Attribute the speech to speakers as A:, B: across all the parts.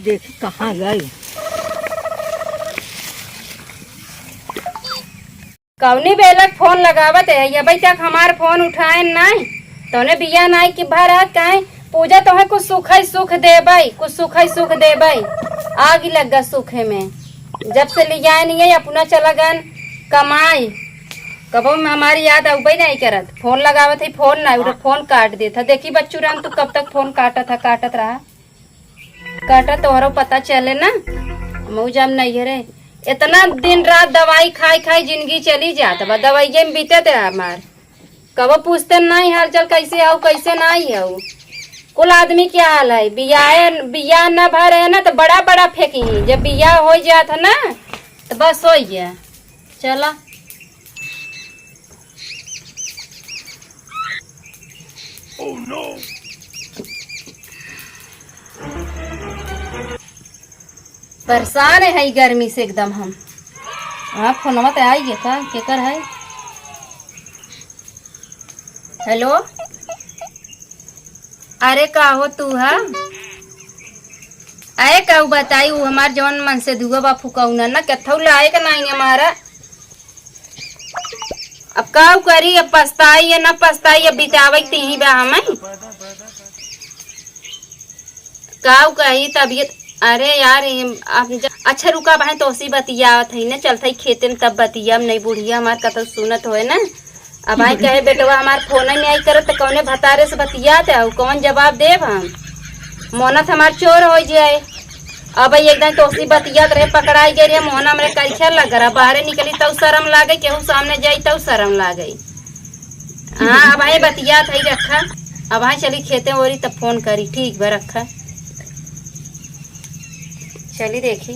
A: देख कहाँ गई।
B: कौनी बेलक फोन लगावत है ये भाई तक हमार फोन उठाए नहीं तोने बिया नहीं कि भरत कहे पूजा तो है कुछ सुख देबई कुछ सुख देबई आग ही लग गा सूखे में जब से लिया नहीं है अपना चला गन कमाई कबो में हमारी याद अबई नहीं करत फोन लगावत है फोन नहीं उठा फोन काट देता देखी बच्चू राम तू कब तक फोन काटत रहा काटा तोहरो पता चले ना मऊजाम नहीं है रे इतना दिन रात दवाई खाई जिंदगी चली जात बा दवाइये में बीते थे हमार कबो पूछते नहीं हाल चल कैसे आओ कैसे नहीं आओ कुल आदमी क्या हाल है बिया न भरे है ना तो बड़ा बड़ा फेंकी जब बिया हो जात है ना तो बस हो गया चला oh, no. परेशान है गर्मी से एकदम हम हाँ फोनवा तो आई है का केकर है हेलो अरे का हो तू है आए का बताई वो हमार जवन मन से दुआ बापू कहूना ना कथौ लाए का नहीं हमारा अब का करी अब पछताई या ना पछताई अब बितावे तीही बा हमें का कही तबीयत अरे यार आप अच्छा रुका बहन तो उसी बतियावत है ना चलता खेते में तब बतिया नहीं बुढ़िया हमार कतल सुनत होए ना अब आई कहे बेटवा हमार फोन नहीं आई करत तो कौने भतारे से बतियात है कौन जवाब देव हम मोनत हमार चोर हो जाए अब एकदम तो उसी बतियात रहे पकड़ाई गई रहे मोहना मेरे कैसा लग रहा बाहर निकली तब शर्म लागे केहू सामने जाई तब शर्म लागे हाँ अब आई बतियात है रखा अब आई चली खेते ओरी तब फोन करी ठीक बा रखा चली देखी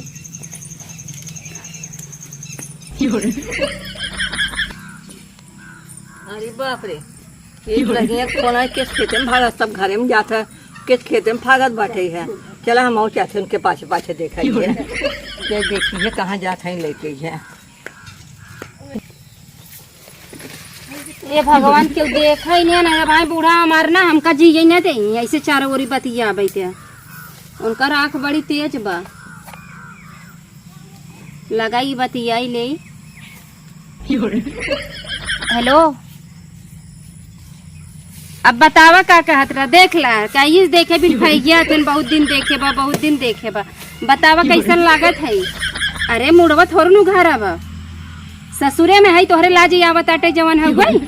A: अरे बाप रे ये लगे फोन किस खेते में भागत सब घरे में जाता किस खेते में भागत बैठे है चला हम और चाहते उनके पाछे पाछे देखा ये देखिए कहाँ जाते हैं लेके है
B: ये भगवान क्यों देखा ही नहीं ना भाई बूढ़ा हमार ना हमका जी ना दे ऐसे चारों ओरी बतिया बैठे उनका आँख बड़ी तेज बा लगाई बतियाई ले हेलो अब बतावा का कहत रहा देख ला कहीं देखे भी भैया तुम बहुत दिन देखे बा बतावा कैसन लागत है अरे मुड़वा थोड़ नु घर अब ससुरे में है तोहरे लाज आवत आटे जवन हो गई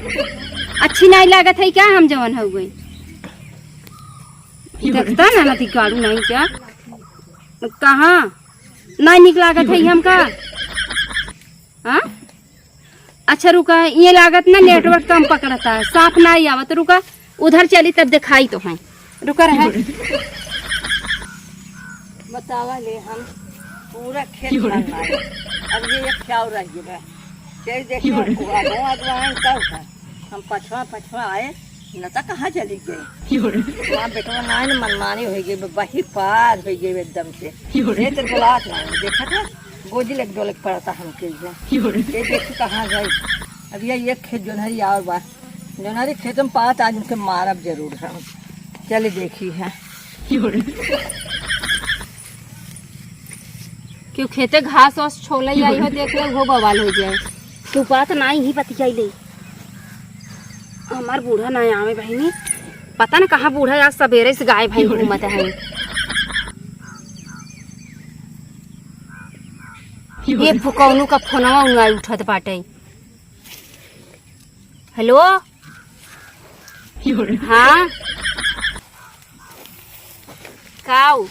B: अच्छी नहीं लागत है क्या हम जवन हो गई देखता ना ना गाड़ू नहीं क्या कहाँ नहीं निक लागत है हमका हाँ अच्छा रुका ये लागत ना नेटवर्क कम पकड़ता है साफ नहीं आवत रुका उधर चली तब दिखाई तो है रुका रहा
A: बतावा ले हम पूरा खेत अब ये क्या रही देखो हम पछवा आए न तो कहाँ चली गई वहाँ बेटवा ना मनमानी हो गई बही पार हो गई एकदम से ये तो बुलात ना देखा था गोजी लग डोलक पड़ता हमके ये देखो कहाँ गई अब ये खेत जोनहरी और बार जोनहरी खेत में पात आज उनके मारब जरूर हम चले देखी है
B: क्यों खेते घास वास छोले आई हो देख ले वो बवाल हो जाए क्यों बात नहीं ही बतियाई ले हमार बूढ़ा ना आवे बहनी पता ना कहाँ बूढ़ा आज सवेरे से गाय भाई घूमत है ये फुकौनू का फोनवा उनवा उठत बाटे हेलो हाँ काऊ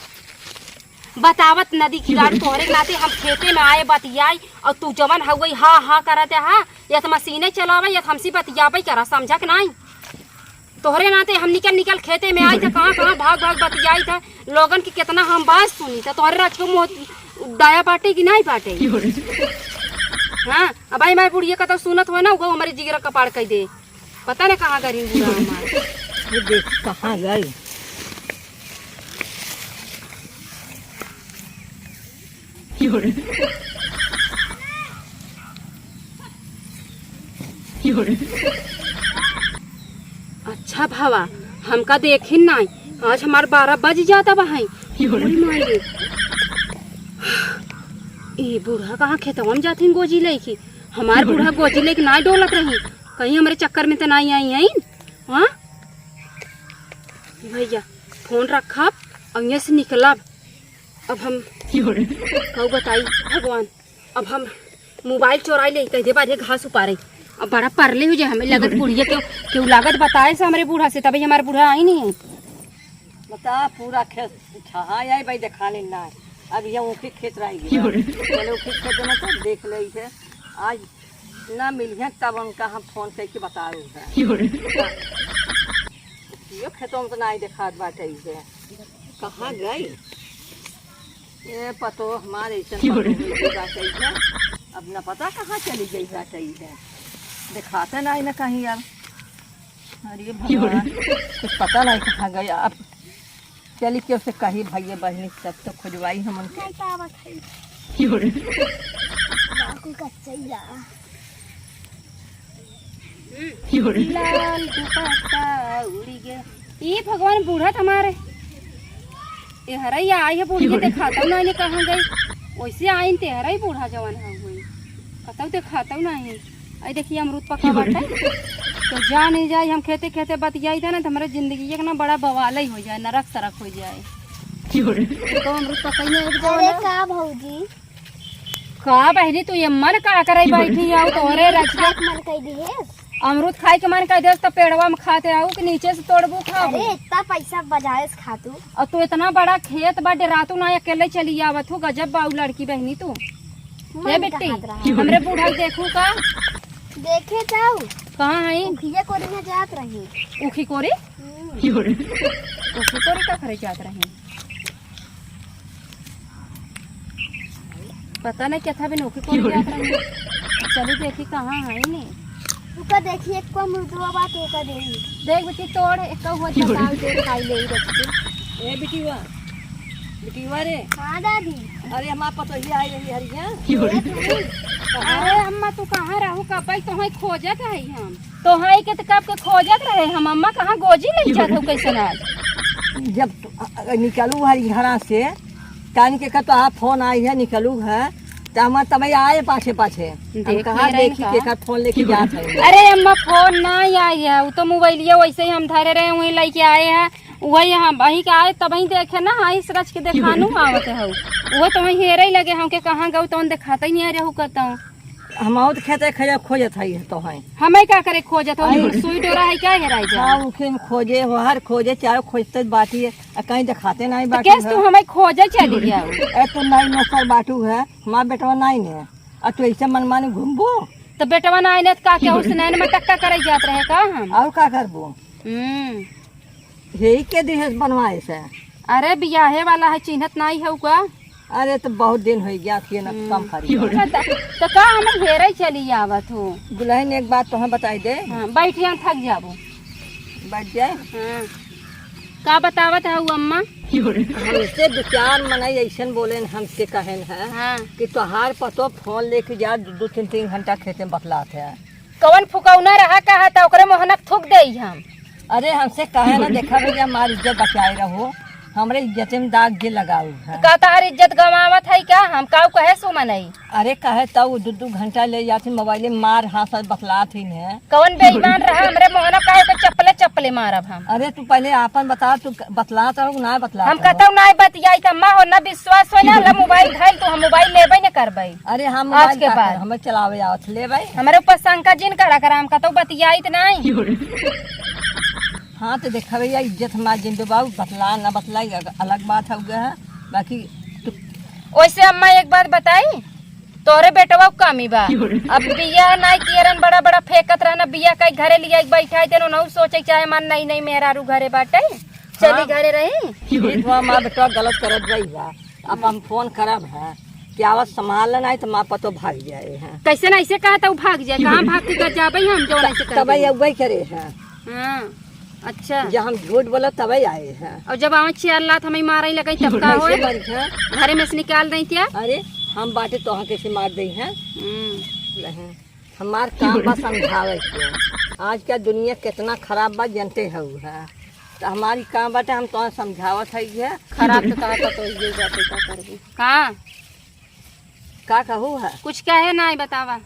B: बतावत नदी किनारे तोहरे नाते हम खेते में आए बतियाई और तू जवन हो गई हाँ करते हाँ या तो मशीने चलावे या हमसी बतियाबे करा समझा कि नहीं तोहरे नाते हम निकल खेते में आई था कहाँ भाग बतियाई था लोगन की कितना हम बात सुनी था तोहरे राज को दाया बाटे कि नहीं बाटे हाँ अब आई मैं बुढ़िया का तो सुनत हो ना वो हमारे जिगरा कपाड़ कह दे पता ना कहाँ गरीब बुढ़ा हमारे
A: देख कहाँ गई
B: अच्छा भावा हमका देखी नहीं आज हमार 12 बज जाता भाई मारे ए बूढ़ा कहाँ खेतवा में जाथिन गोजी लेके। हमार बूढ़ा गोजी लेके ना डोलत रही, कहीं हमारे चक्कर में तो नहीं आई आई। हाँ भैया फोन रखा, अब यहाँ से निकलब। अब हम कहू बताई भगवान, अब हम मोबाइल चोराई ले कह दे बाजे घास उपारे। अब बड़ा परले हो जाए, हमें लगत बुढ़िया क्यों लागत बताए से हमारे बूढ़ा से, तभी हमारे बूढ़ा आई नहीं है।
A: बता पूरा खेत छहा आई भाई दिखाने ना अब ये ऊखी खेत रह गया। चलो ऊखी खेत में तो देख ले थे आज ना मिल है तब उनका हम फोन करके बता रहे हैं। ये खेतों में तो नहीं देखा बाटे इसे कहाँ गई ये पतो हमारे ऐसा अब न पता कहाँ चली गई बाटे है दिखाते नहीं ना कहीं यार। अरे भगवान कुछ पता नहीं कहाँ गया। अब चली के उसे कही भैया बहनी सब तो खुजवाई हम उनके
B: लाल दुपट्टा उड़ी गया। ये भगवान बूढ़ा हमारे ये हराई आई है बूढ़ी दिखाता ना इन्हें कहाँ गई। वैसे आई ते हराई बूढ़ा जवान हो गई कतौ दिखाता नहीं। आई देखिए अमरूद पका बाटे तो जा नहीं जाए। हम खेते खेते बतियाई था ना तो हमारे जिंदगी एक ना बड़ा बवाल ही हो जाए, नरक सरक हो जाए। तो अमरूद पकाई
C: अरे का भौजी
B: का बहनी तू ये मन का करे बैठी आओ तोरे रचना
C: मन कह दिए।
B: अमरूद खाए के मन कह दे तो पेड़वा में खाते आओ कि नीचे से तोड़बू खाबू।
C: अरे इतना पैसा बजाए खातू
B: और तू इतना बड़ा खेत बा डरातू ना अकेले चली आवत हो। गजब बाऊ लड़की बहनी तू। ये बेटी हमरे बूढ़ा देखू का
C: देखे जाऊ
B: कहाँ है
C: उखिया कोरी में जात रही।
B: उखी कोरी उखी कोरी का करे जात रही पता नहीं क्या था बिन उखी कोरी जात रही। चली देखी कहाँ है ने
C: उका देखिए एक को मुर्दवा बात होकर दे
B: देख बेटी तोड़ एक हुआ
C: दाल दे खाई ले रखी।
A: ए बिटिवा बिटिवा रे
C: हां दादी
A: अरे हमारे पतो ही आई रही हरिया।
B: अरे अम्मा तू कहाँ रहू कब तो खोजत है हम तो है के कब के खोजत रहे हम। अम्मा कहाँ गोजी ले जात हो कैसे आज
A: जब निकलू हरी घरा से कान के का तो आप फोन आई है निकलू है तो हम तब आए पाछे पाछे कहा देखी के का फोन लेके जात है।
B: अरे अम्मा फोन ना आई है वो तो मोबाइलिया वैसे ही हम धरे रहे वही लेके आए हैं वही हम वही के आए तब ही देखे ना आई सरच के देखानू आवत है वो तो वही हेरे ही लगे हमके कहाँ गऊ तो दिखाता ही नहीं रहू कहता हूँ।
A: हम और खेते खजा खोजत है तो है
B: हमें क्या करे खोजत हो सुई डोरा है क्या हेराई जा
A: हां उखिन खोजे हो हर खोजे चारों खोजते बाटी है कहीं दिखाते नहीं बाटी
B: केस तू हमें खोजे चली गया
A: ए तो नहीं नौकर बाटू है हमारा बेटवा नहीं ने और तू ऐसे मनमानी घूमबो
B: तो बेटवा ना आने का क्या उस नैन में टक्का करे जात रहे का हम
A: और का करबो यही के दिवस बनवाए से।
B: अरे बियाहे वाला है चिन्हत नहीं है का।
A: अरे तो बहुत दिन हो गया थी ना कम खरी
B: तो का हमें हेरे चली आवत हो।
A: दुल्हन एक बात तुम्हें बताई दे।
B: हाँ, बैठी हम थक जाबो
A: बैठ जाए।
B: हाँ। का बतावत है अम्मा
A: हमसे विचार मनाई ऐसा बोले हमसे कहन है
B: हाँ।
A: कि तोहार पतो फोन लेके जा 2-3 घंटा खेते में बतलाते है
B: कौन फुकौना रहा कहा था ओकरे मोहनक थूक दे हम।
A: अरे हमसे कहे ना देखा भैया हमारी इज्जत बचाए रहो हमरे इज्जत में दाग जे लगाऊ है
B: का तार इज्जत गवावत है क्या हम काऊ कहे सो मनई।
A: अरे कहे तब 2 घंटा ले जाती मोबाइल में मार हाथ बतला थी ने
B: कौन बेईमान रहा हमरे मोहनक कहे के चप्पले चप्पले मारब हम।
A: अरे तू पहले आपन बता तू बतला तो ना बतला
B: हम कहता ना बतियाई त मां हो ना विश्वास हो ना ला मोबाइल धइल तो हम मोबाइल लेबे न करबै।
A: अरे हम
B: आज के बाद
A: हमें चलावे आवत ले भाई
B: हमारे ऊपर शंका जिन करा कर हम कहतो बतियाई त नहीं।
A: हाँ तो देखा भैया इज्जत हमारी जिंदू बाबू बतला ना बतलाई अलग बात हो गया है बाकी तू
B: वैसे अम्मा एक बात बताई तोरे बेटवा कामी बा अब बिया नहीं कियरन बड़ा बड़ा फेंकत रहना बिया कई घरे लिया बैठा देनो न सोचे चाहे मन नहीं नहीं मेरा रू घरे बाटे चली घरे रही
A: हमारा बेटवा गलत करत गई है अब हम फोन करब है कि आवाज संभाल नहीं तो माँ पतो भाग जाए है
B: कैसे ना ऐसे कहा तो भाग जाए कहाँ भाग के जाबे हम जो ऐसे
A: तब वही करे है।
B: हाँ अच्छा
A: जब हम झूठ बोला तब आए हैं
B: और जब आवे 4 लात हमें मारा ही लगा तब का होए घरे में से निकाल दई क्या।
A: अरे हम बाटे तो कैसे मार दी हैं हमार काम बा समझावे के आज का दुनिया कितना खराब बा जनते है तो हमारी काम बाटे हम तो समझावत है
B: खराब तो कहा तो ये जाते का करबू कहाँ
A: का कहू है
B: कुछ कहे ना बतावा।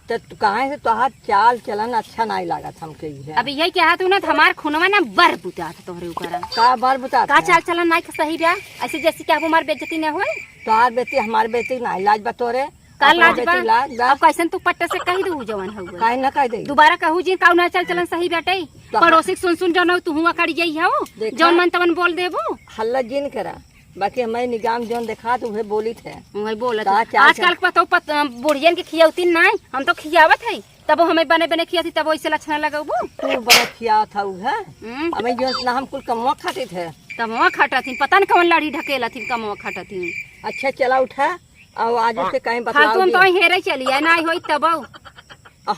A: तो कहाँ से तोहार चाल चलन अच्छा नहीं लागत हमके है।
B: अब यही क्या तू ना हमार खुनवा ना बर बुता था तोहरे ऊपर
A: का बार बता
B: का चाल चलन नहीं सही बा ऐसे जैसे क्या हमार बेइज्जती न होए।
A: तोहार बेटी हमारे बेटी ना इलाज बतोरे
B: का लाज
A: बेटी
B: बा
A: इलाज बा
B: अब कैसन तू पट्टे से कही दू जवन हुआ
A: काहे न कह दे
B: दोबारा कहू जी काउ ना चाल चलन सही बाटे पड़ोसी सुन सुन जन तू हुआ करी जाई हो
A: देखा?
B: जौन मन तवन बोल देबू
A: हल्ला जिन करा बाकी हमारे निगाम जौन देखा तो वह बोली थे
B: वही बोलत
A: का चाल
B: आजकल पतो बुढ़ियन के खियावती नहीं हम तो खियावत है तब हमें बने बने खियाती तब वैसे लक्षण लगबू
A: तू बड़ा खिया था है हमें जो ना हम कुल कमवा खाते थे
B: तब वहाँ खटा थी पता न कौन लड़ी ढकेला थी कमवा खटा थी।
A: अच्छा चला उठा और आज से कहीं
B: फालतू हम तो
A: बतलाओ
B: हेरे चलिए ना होई तब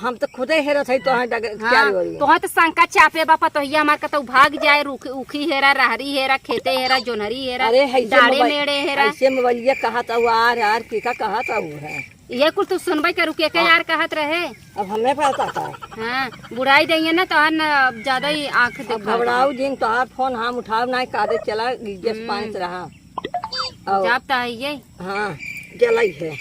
A: हम तो खुदे हेरत है तो क्या हो रही
B: तो शंका चापे बापा तो हमार का तो भाग जाए उखी हेरा रहरी हेरा खेते हेरा जोनहरी हेरा
A: अरे
B: डाड़े मेड़े हेरा
A: ऐसे मोबाइलिया कहा था वो आर यार के का कहा था वो है
B: ये कुछ तू सुनबे करू के यार कहत रहे।
A: अब हमें पता था
B: हाँ बुढ़ाई देंगे ना तो न ज्यादा ही आँख
A: अब
B: देखा
A: घबराऊ जिन तोहार फोन हम उठाव ना कादे चला गिजस पानी से रहा और
B: जाप तो है ये
A: हाँ जलाई है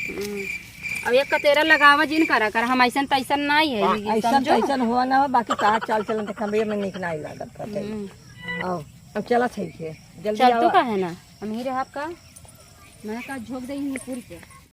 B: अब ये कतेरा लगावा जिन करा कर हम ऐसा तैसन नहीं है ये
A: ऐसा
B: समझो।
A: ऐसा हुआ ना हो बाकी कहा चाल चलन देखा भैया में निक नहीं लागत पता आओ अब चला सही है जल्दी
B: चल
A: आओ
B: तो का है ना हम ही रहा आपका मैंने कहा झोंक दे पूरी पे